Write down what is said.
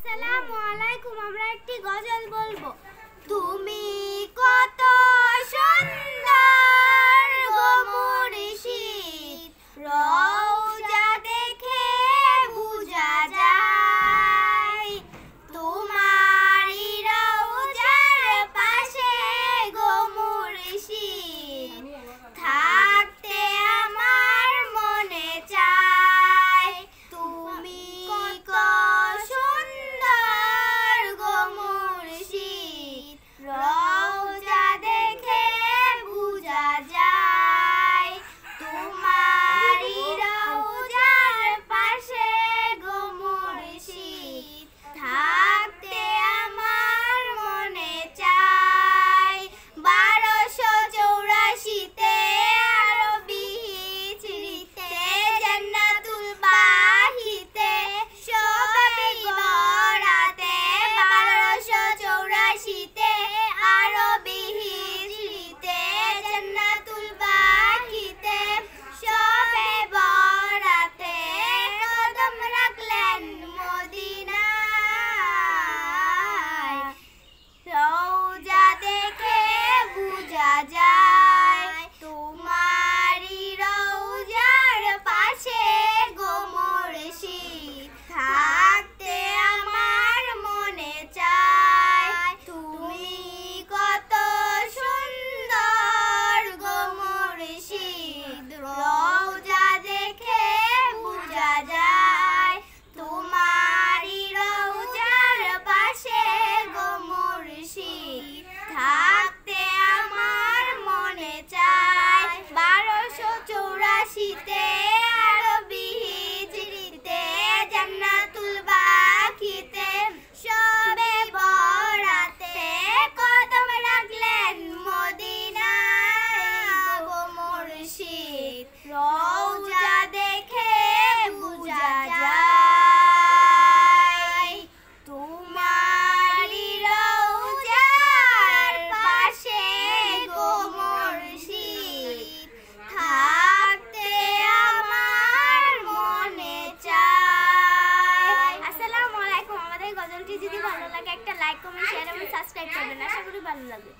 আসসালামু আলাইকুম। আমরা একটি গজল বলবো। তুমি কত সুন্দর গো মুর্শিদ, রওজা দেখে বুঝা যায়। তোমারই রওজার পাশে গো মুর্শিদ, থাকতে আমার মনে চায়। তুমি কত সুন্দর গো মুর্শিদ, রওজা দেখে বুঝা যায়। তোমারই রওজার পাশে গো মুর্শিদ, থাকতে আমার মনে চায়। 1284-তে আরবি হিজরিতে জান্নাতুল বাহিতে শবে বরাতে, 1284-তে আরবি হিজরিতে জান্নাতুল বাহিতে শবে বরাতে কদম রাখলেন মদিনায়। রওজা দেখে বুঝা যায়, তোমারই রওজার পাশে গো মুর্শিদ, থাকতে আমার মনে চায়। তুমি কত সুন্দর গো মুর্শিদ, রওজা দেখে বুঝা যায়। তোমারই রওজার পাশে গো মুর্শিদ, থাকতে আমার মনে চায়। 1284-তে আরবি হিজরিতে জান্নাতুল বাকিতে শবে বরাতে কদম রাখলেন মদিনায় গো মুর্শিদ, রওজা দেখে বুঝা যায়। তোমারই রওজার পাশে গো মুর্শিদ, থাকতে আমার মনে চায়। আসসালামু আলাইকুম। আমাদের গজলটি যদি ভালো লাগে একটা লাইক, কমেন্ট, শেয়ার এবং সাবস্ক্রাইব করবেন। আশা করি ভালো লাগবে।